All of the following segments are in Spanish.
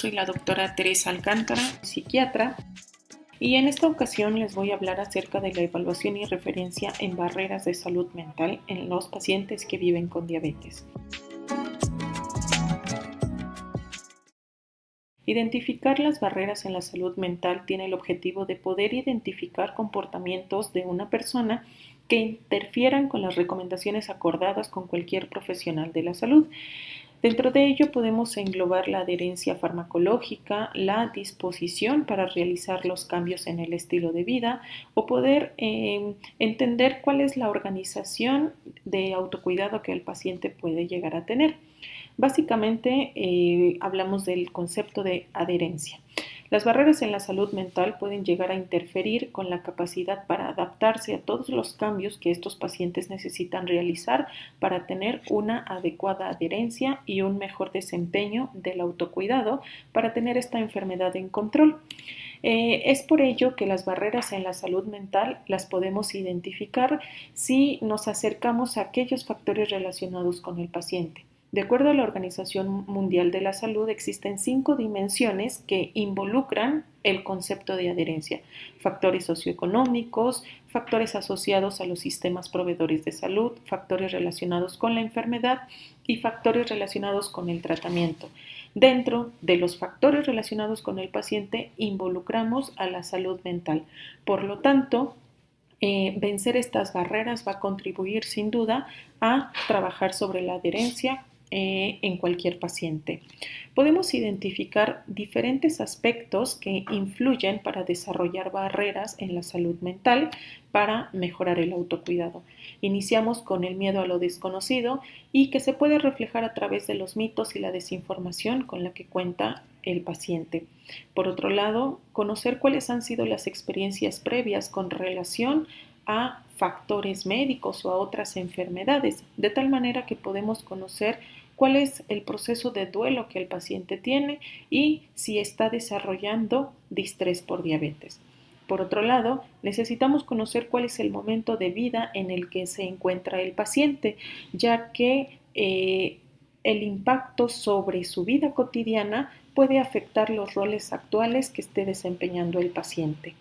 soy la doctora Teresa Alcántara, psiquiatra, y en esta ocasión les voy a hablar acerca de la evaluación y referencia en barreras de salud mental en los pacientes que viven con diabetes. Identificar las barreras en la salud mental tiene el objetivo de poder identificar comportamientos de una persona que interfieran con las recomendaciones acordadas con cualquier profesional de la salud. Dentro de ello podemos englobar la adherencia farmacológica, la disposición para realizar los cambios en el estilo de vida o poder entender cuál es la organización de autocuidado que el paciente puede llegar a tener. Básicamente hablamos del concepto de adherencia. Las barreras en la salud mental pueden llegar a interferir con la capacidad para adaptarse a todos los cambios que estos pacientes necesitan realizar para tener una adecuada adherencia y un mejor desempeño del autocuidado para tener esta enfermedad en control. Es por ello que las barreras en la salud mental las podemos identificar si nos acercamos a aquellos factores relacionados con el paciente. De acuerdo a la Organización Mundial de la Salud, existen 5 dimensiones que involucran el concepto de adherencia: factores socioeconómicos, factores asociados a los sistemas proveedores de salud, factores relacionados con la enfermedad y factores relacionados con el tratamiento. Dentro de los factores relacionados con el paciente involucramos a la salud mental. Por lo tanto, vencer estas barreras va a contribuir sin duda a trabajar sobre la adherencia en cualquier paciente. Podemos identificar diferentes aspectos que influyen para desarrollar barreras en la salud mental para mejorar el autocuidado. Iniciamos con el miedo a lo desconocido y que se puede reflejar a través de los mitos y la desinformación con la que cuenta el paciente. Por otro lado, conocer cuáles han sido las experiencias previas con relación a factores médicos o a otras enfermedades, de tal manera que podemos conocer cuál es el proceso de duelo que el paciente tiene y si está desarrollando distrés por diabetes. Por otro lado, necesitamos conocer cuál es el momento de vida en el que se encuentra el paciente, ya que el impacto sobre su vida cotidiana puede afectar los roles actuales que esté desempeñando el paciente.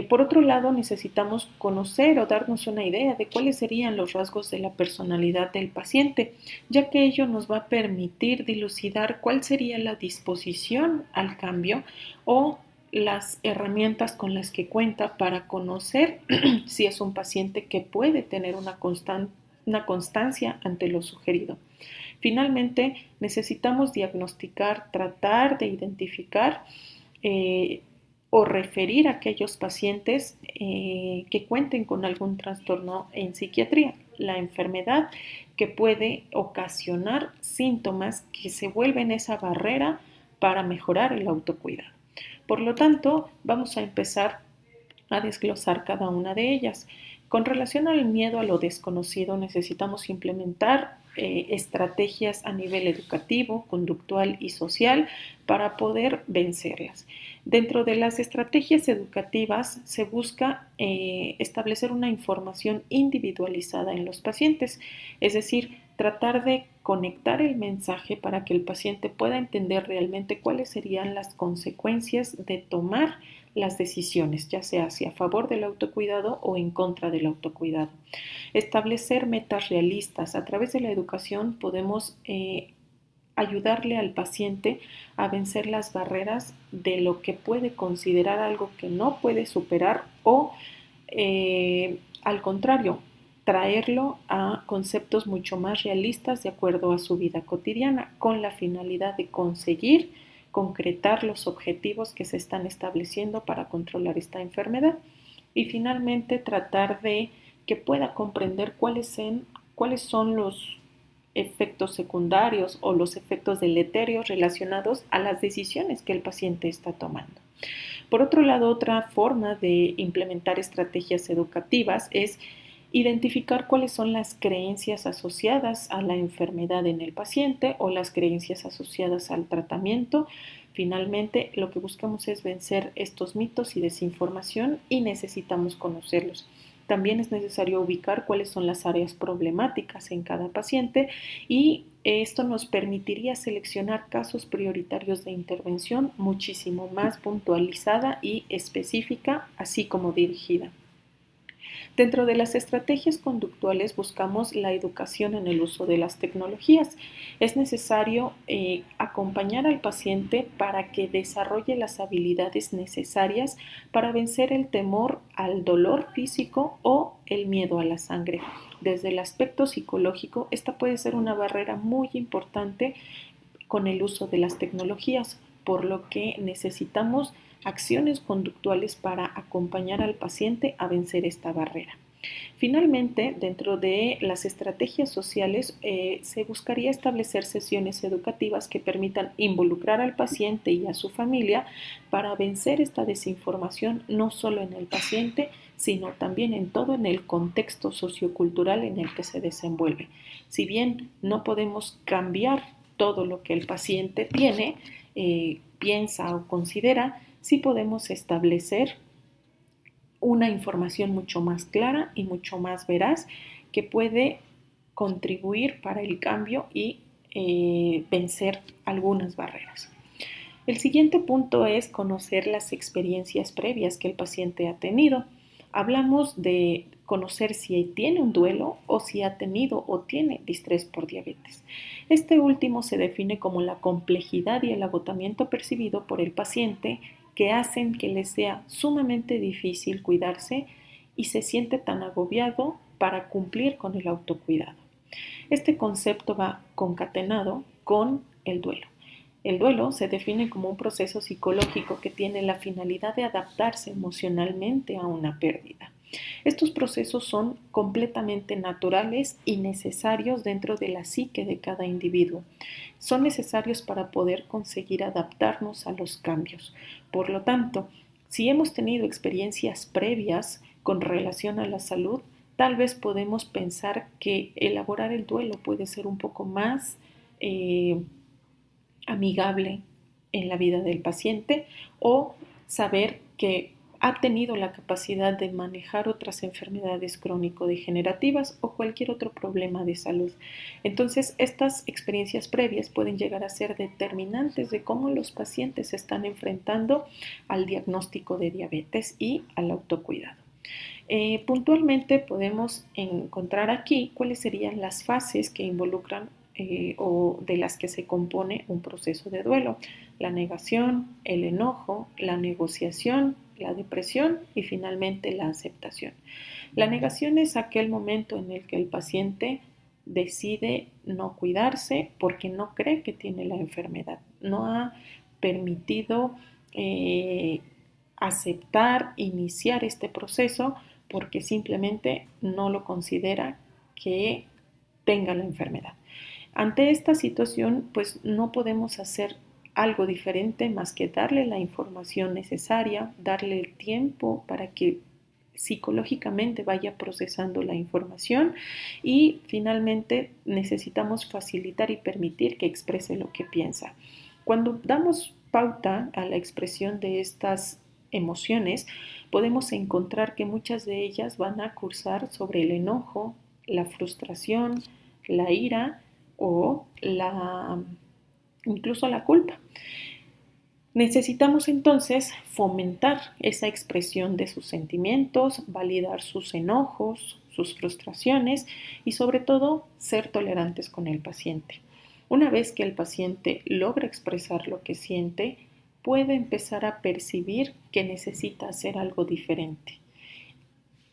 Por otro lado, necesitamos conocer o darnos una idea de cuáles serían los rasgos de la personalidad del paciente, ya que ello nos va a permitir dilucidar cuál sería la disposición al cambio o las herramientas con las que cuenta para conocer si es un paciente que puede tener una constancia ante lo sugerido. Finalmente, necesitamos diagnosticar, tratar de identificar o referir a aquellos pacientes que cuenten con algún trastorno en psiquiatría, la enfermedad que puede ocasionar síntomas que se vuelven esa barrera para mejorar el autocuidado. Por lo tanto, vamos a empezar a desglosar cada una de ellas. Con relación al miedo a lo desconocido, necesitamos implementar estrategias a nivel educativo, conductual y social para poder vencerlas. Dentro de las estrategias educativas se busca establecer una información individualizada en los pacientes, es decir, tratar de conectar el mensaje para que el paciente pueda entender realmente cuáles serían las consecuencias de tomar las decisiones, ya sea hacia favor del autocuidado o en contra del autocuidado. Establecer metas realistas. A través de la educación podemos ayudarle al paciente a vencer las barreras de lo que puede considerar algo que no puede superar o al contrario, traerlo a conceptos mucho más realistas de acuerdo a su vida cotidiana, con la finalidad de conseguir concretar los objetivos que se están estableciendo para controlar esta enfermedad y finalmente tratar de que pueda comprender cuáles son los efectos secundarios o los efectos deleterios relacionados a las decisiones que el paciente está tomando. Por otro lado, otra forma de implementar estrategias educativas es identificar cuáles son las creencias asociadas a la enfermedad en el paciente o las creencias asociadas al tratamiento. Finalmente, lo que buscamos es vencer estos mitos y desinformación y necesitamos conocerlos. También es necesario ubicar cuáles son las áreas problemáticas en cada paciente y esto nos permitiría seleccionar casos prioritarios de intervención muchísimo más puntualizada y específica, así como dirigida. Dentro de las estrategias conductuales buscamos la educación en el uso de las tecnologías. Es necesario acompañar al paciente para que desarrolle las habilidades necesarias para vencer el temor al dolor físico o el miedo a la sangre. Desde el aspecto psicológico, esta puede ser una barrera muy importante con el uso de las tecnologías, por lo que necesitamos acciones conductuales para acompañar al paciente a vencer esta barrera. Finalmente, dentro de las estrategias sociales, se buscaría establecer sesiones educativas que permitan involucrar al paciente y a su familia para vencer esta desinformación no solo en el paciente, sino también en todo en el contexto sociocultural en el que se desenvuelve. Si bien no podemos cambiar todo lo que el paciente tiene, piensa o considera, sí podemos establecer una información mucho más clara y mucho más veraz que puede contribuir para el cambio y vencer algunas barreras. El siguiente punto es conocer las experiencias previas que el paciente ha tenido. Hablamos de conocer si tiene un duelo o si ha tenido o tiene distrés por diabetes. Este último se define como la complejidad y el agotamiento percibido por el paciente que hacen que le sea sumamente difícil cuidarse y se siente tan agobiado para cumplir con el autocuidado. Este concepto va concatenado con el duelo. El duelo se define como un proceso psicológico que tiene la finalidad de adaptarse emocionalmente a una pérdida. Estos procesos son completamente naturales y necesarios dentro de la psique de cada individuo. Son necesarios para poder conseguir adaptarnos a los cambios. Por lo tanto, si hemos tenido experiencias previas con relación a la salud, tal vez podemos pensar que elaborar el duelo puede ser un poco más amigable en la vida del paciente o saber que ha tenido la capacidad de manejar otras enfermedades crónico-degenerativas o cualquier otro problema de salud. Entonces, estas experiencias previas pueden llegar a ser determinantes de cómo los pacientes se están enfrentando al diagnóstico de diabetes y al autocuidado. Puntualmente podemos encontrar aquí cuáles serían las fases que involucran o de las que se compone un proceso de duelo: la negación, el enojo, la negociación, la depresión y finalmente la aceptación. La negación es aquel momento en el que el paciente decide no cuidarse porque no cree que tiene la enfermedad, no ha permitido aceptar, iniciar este proceso porque simplemente no lo considera que tenga la enfermedad. Ante esta situación, pues no podemos hacer algo diferente más que darle la información necesaria, darle el tiempo para que psicológicamente vaya procesando la información y finalmente necesitamos facilitar y permitir que exprese lo que piensa. Cuando damos pauta a la expresión de estas emociones, podemos encontrar que muchas de ellas van a cursar sobre el enojo, la frustración, la ira o incluso la culpa. Necesitamos entonces fomentar esa expresión de sus sentimientos, validar sus enojos, sus frustraciones y sobre todo ser tolerantes con el paciente. Una vez que el paciente logra expresar lo que siente, puede empezar a percibir que necesita hacer algo diferente.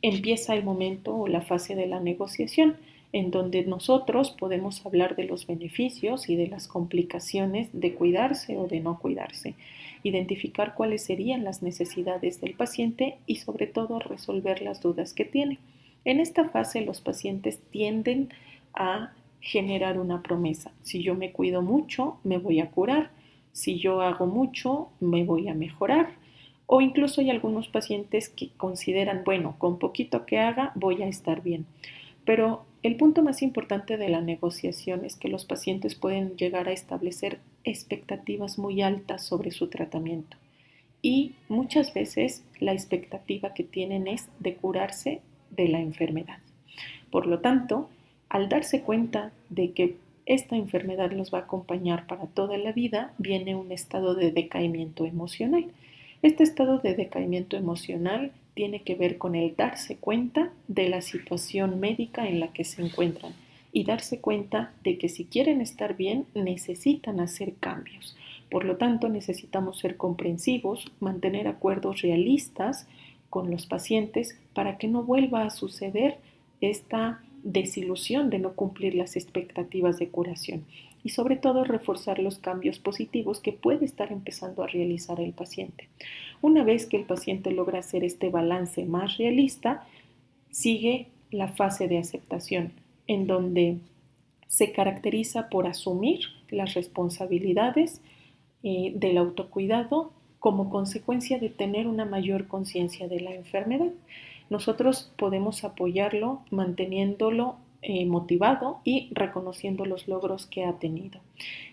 Empieza el momento o la fase de la negociación, en donde nosotros podemos hablar de los beneficios y de las complicaciones de cuidarse o de no cuidarse, identificar cuáles serían las necesidades del paciente y sobre todo resolver las dudas que tiene. En esta fase los pacientes tienden a generar una promesa: si yo me cuido mucho, me voy a curar; si yo hago mucho, me voy a mejorar. O incluso hay algunos pacientes que consideran, bueno, con poquito que haga voy a estar bien. Pero el punto más importante de la negociación es que los pacientes pueden llegar a establecer expectativas muy altas sobre su tratamiento. Y muchas veces la expectativa que tienen es de curarse de la enfermedad. Por lo tanto, al darse cuenta de que esta enfermedad los va a acompañar para toda la vida, viene un estado de decaimiento emocional. Este estado de decaimiento emocional tiene que ver con el darse cuenta de la situación médica en la que se encuentran y darse cuenta de que si quieren estar bien necesitan hacer cambios. Por lo tanto, necesitamos ser comprensivos, mantener acuerdos realistas con los pacientes para que no vuelva a suceder esta desilusión de no cumplir las expectativas de curación y sobre todo reforzar los cambios positivos que puede estar empezando a realizar el paciente. Una vez que el paciente logra hacer este balance más realista, sigue la fase de aceptación, en donde se caracteriza por asumir las responsabilidades del autocuidado como consecuencia de tener una mayor conciencia de la enfermedad. Nosotros podemos apoyarlo manteniéndolo motivado y reconociendo los logros que ha tenido.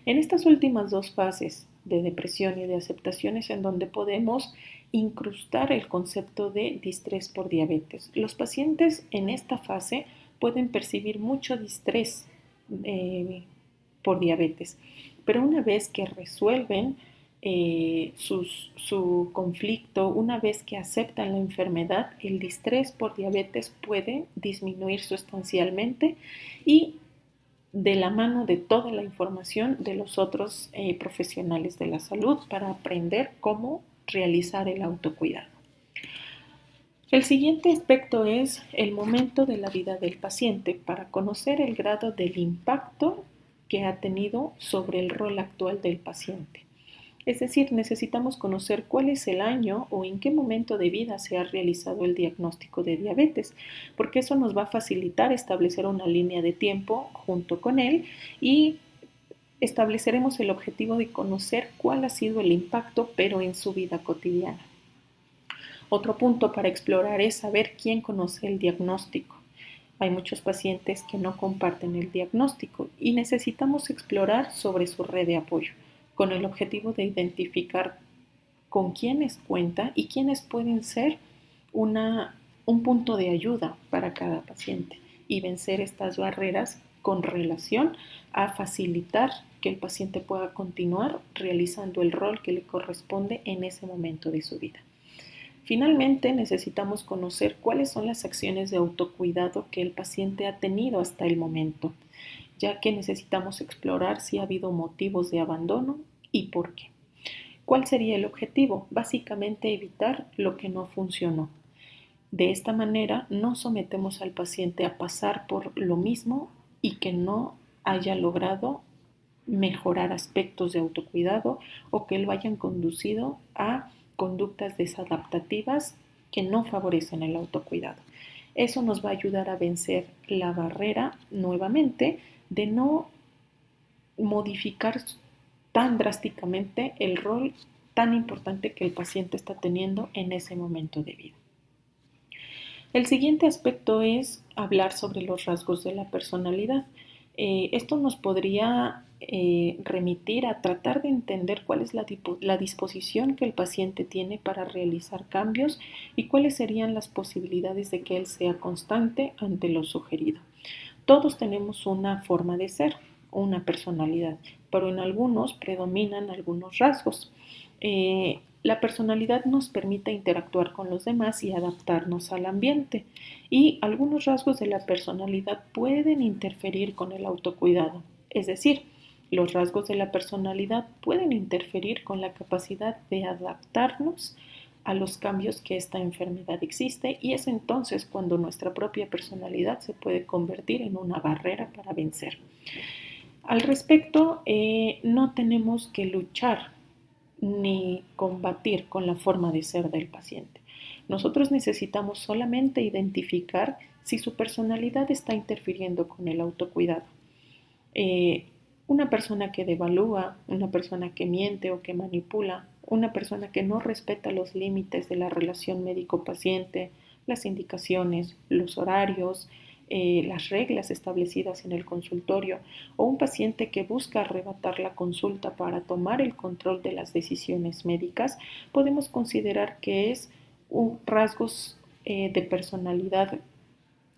En estas últimas dos fases de depresión y de aceptación es en donde podemos incrustar el concepto de distrés por diabetes. Los pacientes en esta fase pueden percibir mucho distrés por diabetes, pero una vez que resuelven su conflicto, una vez que aceptan la enfermedad, el distrés por diabetes puede disminuir sustancialmente y de la mano de toda la información de los otros profesionales de la salud para aprender cómo realizar el autocuidado. El siguiente aspecto es el momento de la vida del paciente para conocer el grado del impacto que ha tenido sobre el rol actual del paciente. Es decir, necesitamos conocer cuál es el año o en qué momento de vida se ha realizado el diagnóstico de diabetes, porque eso nos va a facilitar establecer una línea de tiempo junto con él y estableceremos el objetivo de conocer cuál ha sido el impacto, pero en su vida cotidiana. Otro punto para explorar es saber quién conoce el diagnóstico. Hay muchos pacientes que no comparten el diagnóstico y necesitamos explorar sobre su red de apoyo, con el objetivo de identificar con quiénes cuenta y quiénes pueden ser un punto de ayuda para cada paciente y vencer estas barreras con relación a facilitar que el paciente pueda continuar realizando el rol que le corresponde en ese momento de su vida. Finalmente, necesitamos conocer cuáles son las acciones de autocuidado que el paciente ha tenido hasta el momento, ya que necesitamos explorar si ha habido motivos de abandono y por qué. ¿Cuál sería el objetivo? Básicamente evitar lo que no funcionó. De esta manera no sometemos al paciente a pasar por lo mismo y que no haya logrado mejorar aspectos de autocuidado o que lo hayan conducido a conductas desadaptativas que no favorecen el autocuidado. Eso nos va a ayudar a vencer la barrera nuevamente de no modificar tan drásticamente el rol tan importante que el paciente está teniendo en ese momento de vida. El siguiente aspecto es hablar sobre los rasgos de la personalidad. Esto nos podría remitir a tratar de entender cuál es la disposición que el paciente tiene para realizar cambios y cuáles serían las posibilidades de que él sea constante ante lo sugerido. Todos tenemos una forma de ser, una personalidad, pero en algunos predominan algunos rasgos. La personalidad nos permite interactuar con los demás y adaptarnos al ambiente, y algunos rasgos de la personalidad pueden interferir con el autocuidado. Es decir, los rasgos de la personalidad pueden interferir con la capacidad de adaptarnos a los cambios que esta enfermedad existe, y es entonces cuando nuestra propia personalidad se puede convertir en una barrera para vencer. Al respecto, no tenemos que luchar ni combatir con la forma de ser del paciente. Nosotros necesitamos solamente identificar si su personalidad está interfiriendo con el autocuidado. Una persona que devalúa, una persona que miente o que manipula, una persona que no respeta los límites de la relación médico-paciente, las indicaciones, los horarios, las reglas establecidas en el consultorio, o un paciente que busca arrebatar la consulta para tomar el control de las decisiones médicas, podemos considerar que es rasgos de personalidad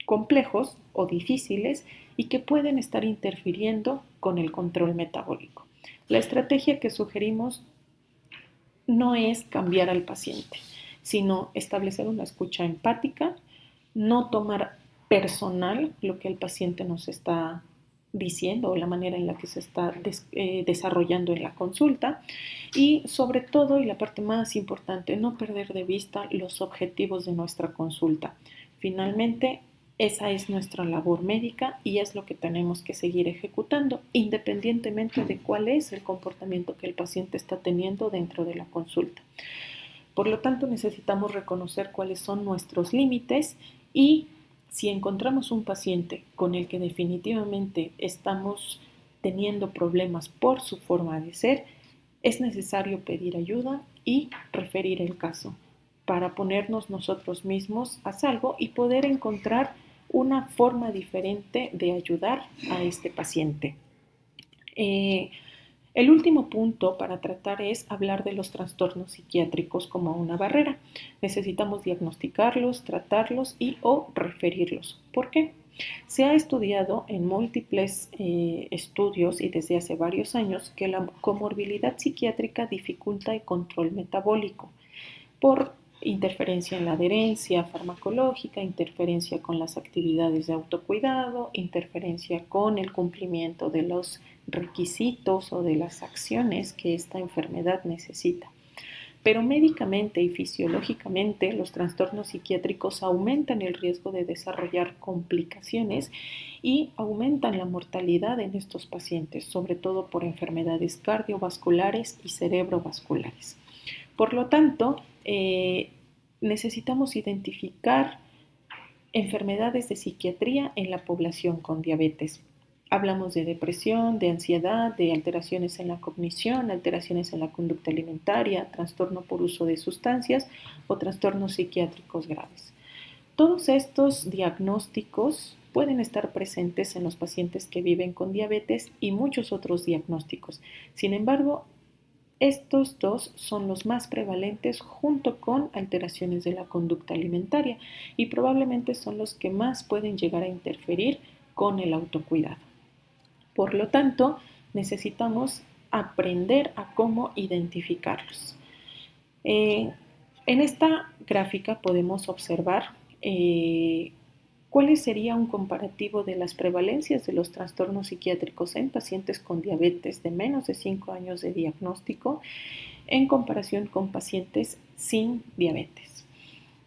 complejos o difíciles y que pueden estar interfiriendo con el control metabólico. La estrategia que sugerimos no es cambiar al paciente, sino establecer una escucha empática, no tomar personal lo que el paciente nos está diciendo o la manera en la que se está desarrollando en la consulta y sobre todo, y la parte más importante, no perder de vista los objetivos de nuestra consulta. Finalmente, esa es nuestra labor médica y es lo que tenemos que seguir ejecutando, independientemente de cuál es el comportamiento que el paciente está teniendo dentro de la consulta. Por lo tanto, necesitamos reconocer cuáles son nuestros límites y si encontramos un paciente con el que definitivamente estamos teniendo problemas por su forma de ser, es necesario pedir ayuda y referir el caso para ponernos nosotros mismos a salvo y poder encontrar una forma diferente de ayudar a este paciente. El último punto para tratar es hablar de los trastornos psiquiátricos como una barrera. Necesitamos diagnosticarlos, tratarlos y o referirlos. ¿Por qué? Se ha estudiado en múltiples estudios y desde hace varios años que la comorbilidad psiquiátrica dificulta el control metabólico por interferencia en la adherencia farmacológica, interferencia con las actividades de autocuidado, interferencia con el cumplimiento de los requisitos o de las acciones que esta enfermedad necesita. Pero médicamente y fisiológicamente los trastornos psiquiátricos aumentan el riesgo de desarrollar complicaciones y aumentan la mortalidad en estos pacientes, sobre todo por enfermedades cardiovasculares y cerebrovasculares. Por lo tanto, necesitamos identificar enfermedades de psiquiatría en la población con diabetes. Hablamos de depresión, de ansiedad, de alteraciones en la cognición, alteraciones en la conducta alimentaria, trastorno por uso de sustancias o trastornos psiquiátricos graves. Todos estos diagnósticos pueden estar presentes en los pacientes que viven con diabetes y muchos otros diagnósticos. Sin embargo, estos dos son los más prevalentes junto con alteraciones de la conducta alimentaria y probablemente son los que más pueden llegar a interferir con el autocuidado. Por lo tanto, necesitamos aprender a cómo identificarlos. En esta gráfica podemos observar cuál sería un comparativo de las prevalencias de los trastornos psiquiátricos en pacientes con diabetes de menos de 5 años de diagnóstico en comparación con pacientes sin diabetes.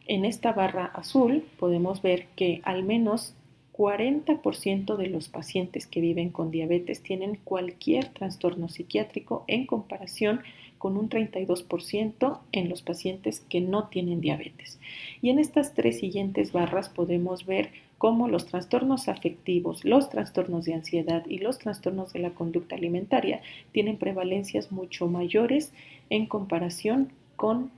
En esta barra azul podemos ver que al menos 40% de los pacientes que viven con diabetes tienen cualquier trastorno psiquiátrico en comparación con un 32% en los pacientes que no tienen diabetes. Y en estas tres siguientes barras podemos ver cómo los trastornos afectivos, los trastornos de ansiedad y los trastornos de la conducta alimentaria tienen prevalencias mucho mayores en comparación con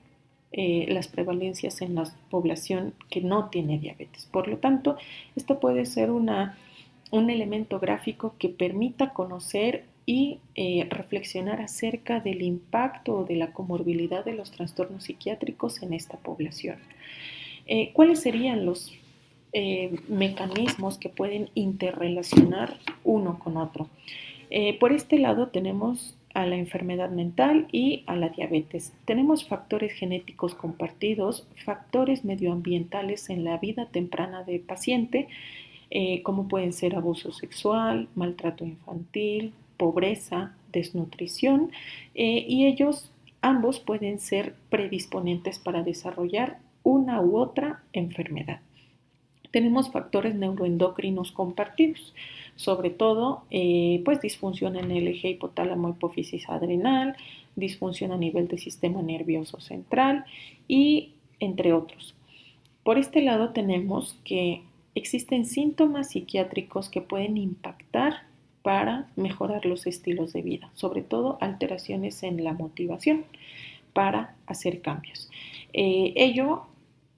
las prevalencias en la población que no tiene diabetes. Por lo tanto, esto puede ser un elemento gráfico que permita conocer y reflexionar acerca del impacto o de la comorbilidad de los trastornos psiquiátricos en esta población. ¿Cuáles serían los mecanismos que pueden interrelacionar uno con otro? Por este lado tenemos a la enfermedad mental y a la diabetes. Tenemos factores genéticos compartidos, factores medioambientales en la vida temprana del paciente, como pueden ser abuso sexual, maltrato infantil, pobreza, desnutrición, y ellos ambos pueden ser predisponentes para desarrollar una u otra enfermedad. Tenemos factores neuroendocrinos compartidos, sobre todo pues disfunción en el eje hipotálamo hipófisis adrenal, disfunción a nivel del sistema nervioso central y entre otros. Por este lado tenemos que existen síntomas psiquiátricos que pueden impactar para mejorar los estilos de vida, sobre todo alteraciones en la motivación para hacer cambios. Ello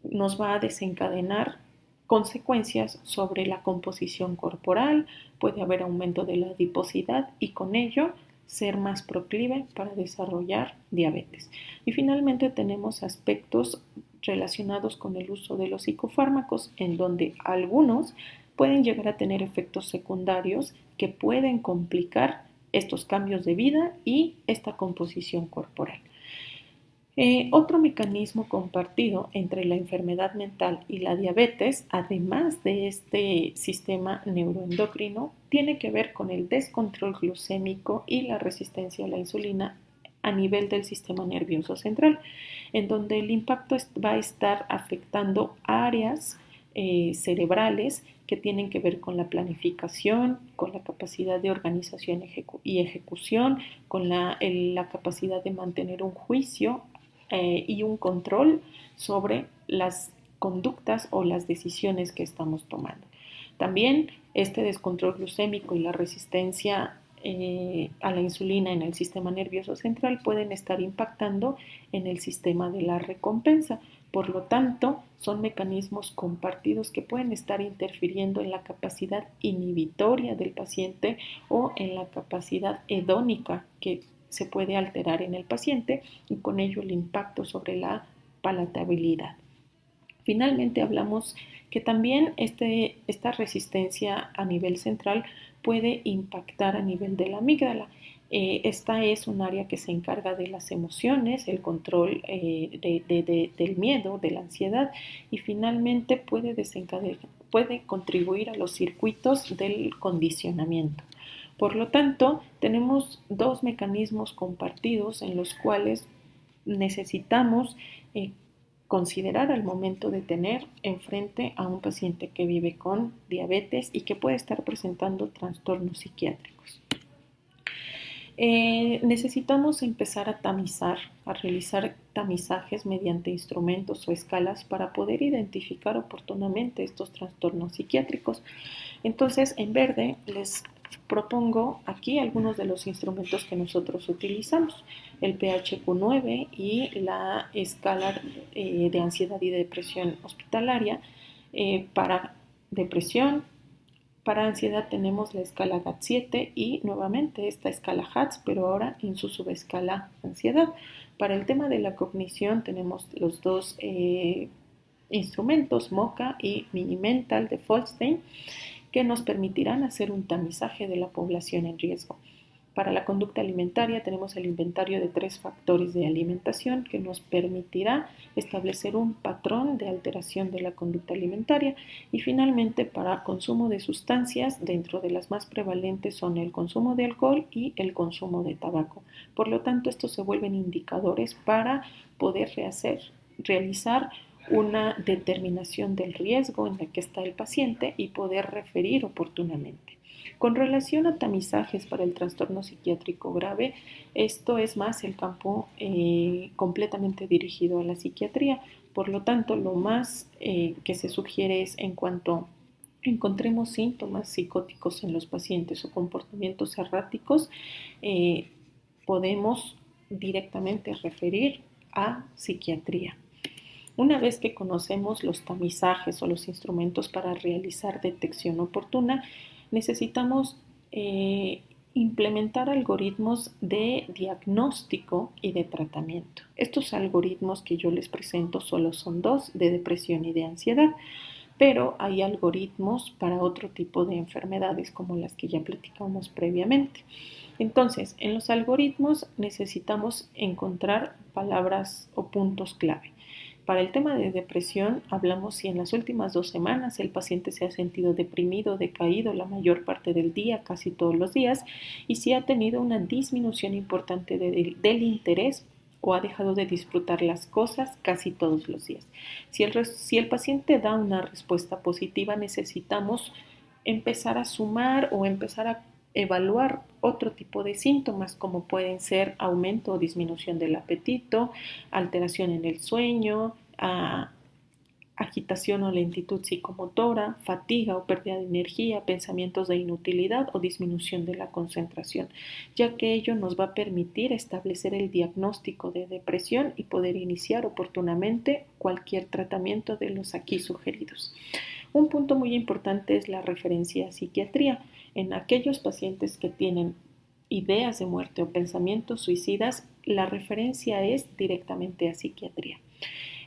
nos va a desencadenar consecuencias sobre la composición corporal, puede haber aumento de la adiposidad y con ello ser más proclive para desarrollar diabetes. Y finalmente tenemos aspectos relacionados con el uso de los psicofármacos, en donde algunos pueden llegar a tener efectos secundarios que pueden complicar estos cambios de vida y esta composición corporal. Otro mecanismo compartido entre la enfermedad mental y la diabetes, además de este sistema neuroendocrino, tiene que ver con el descontrol glucémico y la resistencia a la insulina a nivel del sistema nervioso central, en donde el impacto va a estar afectando áreas cerebrales que tienen que ver con la planificación, con la capacidad de organización y ejecución, con la capacidad de mantener un juicio y un control sobre las conductas o las decisiones que estamos tomando. También este descontrol glucémico y la resistencia a la insulina en el sistema nervioso central pueden estar impactando en el sistema de la recompensa. Por lo tanto, son mecanismos compartidos que pueden estar interfiriendo en la capacidad inhibitoria del paciente o en la capacidad hedónica que se puede alterar en el paciente y con ello el impacto sobre la palatabilidad. Finalmente hablamos que también esta resistencia a nivel central puede impactar a nivel de la amígdala. Esta es un área que se encarga de las emociones, el control del miedo, de la ansiedad y finalmente puede contribuir a los circuitos del condicionamiento. Por lo tanto, tenemos dos mecanismos compartidos en los cuales necesitamos considerar al momento de tener enfrente a un paciente que vive con diabetes y que puede estar presentando trastornos psiquiátricos. Necesitamos empezar a tamizar, a realizar tamizajes mediante instrumentos o escalas para poder identificar oportunamente estos trastornos psiquiátricos. Entonces, en verde les propongo aquí algunos de los instrumentos que nosotros utilizamos, el PHQ-9 y la escala de ansiedad y depresión hospitalaria. Para depresión, para ansiedad tenemos la escala GAD-7 y nuevamente esta escala HATS, pero ahora en su subescala ansiedad. Para el tema de la cognición tenemos los dos instrumentos, MoCA y Mini-Mental de Folstein, que nos permitirán hacer un tamizaje de la población en riesgo. Para la conducta alimentaria tenemos el inventario de 3 factores de alimentación que nos permitirá establecer un patrón de alteración de la conducta alimentaria. Y finalmente, para consumo de sustancias, dentro de las más prevalentes son el consumo de alcohol y el consumo de tabaco. Por lo tanto, estos se vuelven indicadores para poder realizar una determinación del riesgo en la que está el paciente y poder referir oportunamente. Con relación a tamizajes para el trastorno psiquiátrico grave, esto es más el campo completamente dirigido a la psiquiatría. Por lo tanto, lo más que se sugiere es en cuanto encontremos síntomas psicóticos en los pacientes o comportamientos erráticos, podemos directamente referir a psiquiatría. Una vez que conocemos los tamizajes o los instrumentos para realizar detección oportuna, necesitamos implementar algoritmos de diagnóstico y de tratamiento. Estos algoritmos que yo les presento solo son 2, de depresión y de ansiedad, pero hay algoritmos para otro tipo de enfermedades como las que ya platicamos previamente. Entonces, en los algoritmos necesitamos encontrar palabras o puntos clave. Para el tema de depresión, hablamos si en las últimas 2 semanas el paciente se ha sentido deprimido, decaído la mayor parte del día, casi todos los días, y si ha tenido una disminución importante del interés o ha dejado de disfrutar las cosas casi todos los días. Si el paciente da una respuesta positiva, necesitamos empezar a sumar o empezar a evaluar otro tipo de síntomas como pueden ser aumento o disminución del apetito, alteración en el sueño, agitación o lentitud psicomotora, fatiga o pérdida de energía, pensamientos de inutilidad o disminución de la concentración, ya que ello nos va a permitir establecer el diagnóstico de depresión y poder iniciar oportunamente cualquier tratamiento de los aquí sugeridos. Un punto muy importante es la referencia a psiquiatría. En aquellos pacientes que tienen ideas de muerte o pensamientos suicidas, la referencia es directamente a psiquiatría.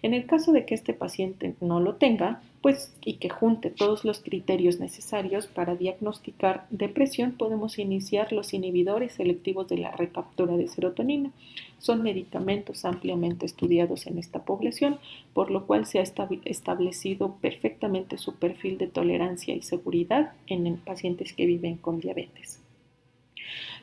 En el caso de que este paciente no lo tenga, pues y que junte todos los criterios necesarios para diagnosticar depresión, podemos iniciar los inhibidores selectivos de la recaptura de serotonina. Son medicamentos ampliamente estudiados en esta población, por lo cual se ha establecido perfectamente su perfil de tolerancia y seguridad en pacientes que viven con diabetes.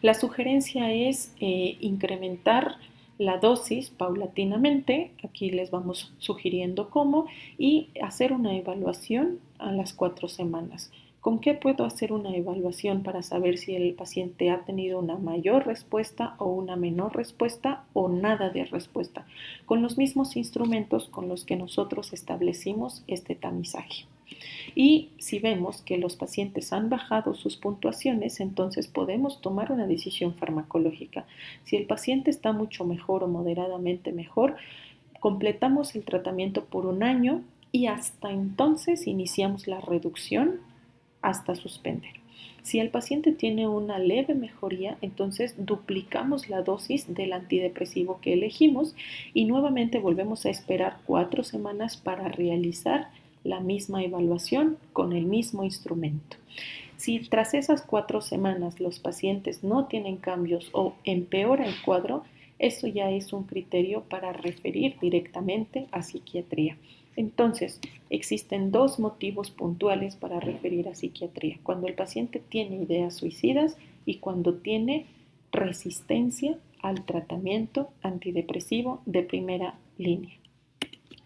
La sugerencia es incrementar la dosis paulatinamente, aquí les vamos sugiriendo cómo, y hacer una evaluación a las 4 semanas. ¿Con qué puedo hacer una evaluación para saber si el paciente ha tenido una mayor respuesta o una menor respuesta o nada de respuesta? Con los mismos instrumentos con los que nosotros establecimos este tamizaje. Y si vemos que los pacientes han bajado sus puntuaciones, entonces podemos tomar una decisión farmacológica. Si el paciente está mucho mejor o moderadamente mejor, completamos el tratamiento por 1 año y hasta entonces iniciamos la reducción hasta suspender. Si el paciente tiene una leve mejoría, entonces duplicamos la dosis del antidepresivo que elegimos y nuevamente volvemos a esperar 4 semanas para realizar la misma evaluación con el mismo instrumento. Si tras esas 4 semanas los pacientes no tienen cambios o empeora el cuadro, eso ya es un criterio para referir directamente a psiquiatría. Entonces, existen 2 motivos puntuales para referir a psiquiatría: cuando el paciente tiene ideas suicidas y cuando tiene resistencia al tratamiento antidepresivo de primera línea.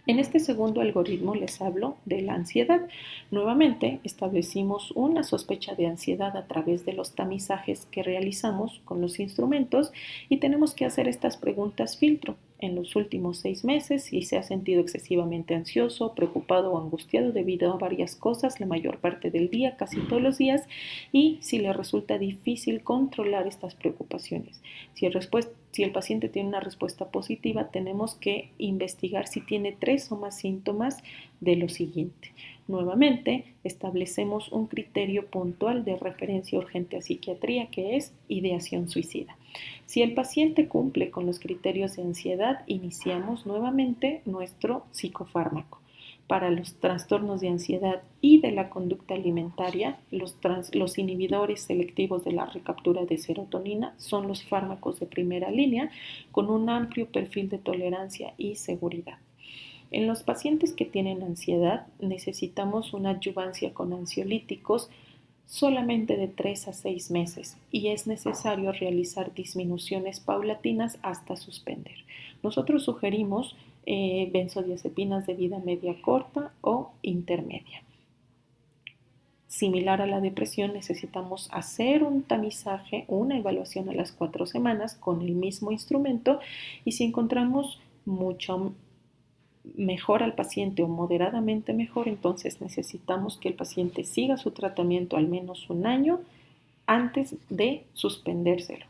En este segundo algoritmo les hablo de la ansiedad. Nuevamente establecimos una sospecha de ansiedad a través de los tamizajes que realizamos con los instrumentos y tenemos que hacer estas preguntas filtro. En los últimos 6 meses, si se ha sentido excesivamente ansioso, preocupado o angustiado debido a varias cosas la mayor parte del día, casi todos los días, y si le resulta difícil controlar estas preocupaciones. Si el paciente tiene una respuesta positiva, tenemos que investigar si tiene 3 o más síntomas de lo siguiente. Nuevamente, establecemos un criterio puntual de referencia urgente a psiquiatría, que es ideación suicida. Si el paciente cumple con los criterios de ansiedad, iniciamos nuevamente nuestro psicofármaco. Para los trastornos de ansiedad y de la conducta alimentaria, los inhibidores selectivos de la recaptura de serotonina son los fármacos de primera línea con un amplio perfil de tolerancia y seguridad. En los pacientes que tienen ansiedad necesitamos una adyuvancia con ansiolíticos solamente de 3 a 6 meses y es necesario realizar disminuciones paulatinas hasta suspender. Nosotros sugerimos benzodiazepinas de vida media corta o intermedia. Similar a la depresión, necesitamos hacer un tamizaje, una evaluación a las 4 semanas con el mismo instrumento y si encontramos mucho mejor al paciente o moderadamente mejor, entonces necesitamos que el paciente siga su tratamiento al menos 1 año antes de suspendérselo.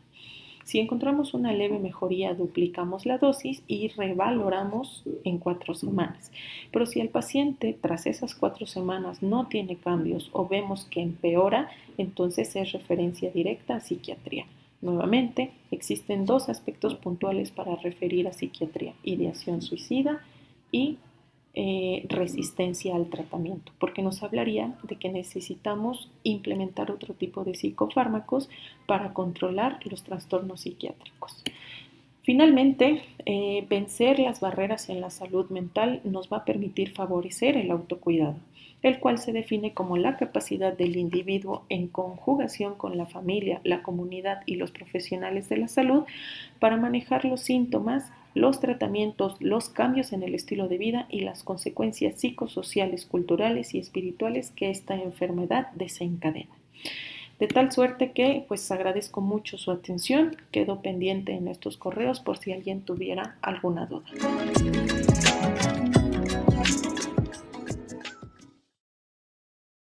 Si encontramos una leve mejoría, duplicamos la dosis y revaloramos en 4 semanas. Pero si el paciente tras esas 4 semanas no tiene cambios o vemos que empeora, entonces es referencia directa a psiquiatría. Nuevamente, existen 2 aspectos puntuales para referir a psiquiatría: ideación suicida y resistencia al tratamiento, porque nos hablaría de que necesitamos implementar otro tipo de psicofármacos para controlar los trastornos psiquiátricos. Finalmente, vencer las barreras en la salud mental nos va a permitir favorecer el autocuidado, el cual se define como la capacidad del individuo en conjugación con la familia, la comunidad y los profesionales de la salud para manejar los síntomas, los tratamientos, los cambios en el estilo de vida y las consecuencias psicosociales, culturales y espirituales que esta enfermedad desencadena. De tal suerte que pues agradezco mucho su atención, quedo pendiente en estos correos por si alguien tuviera alguna duda.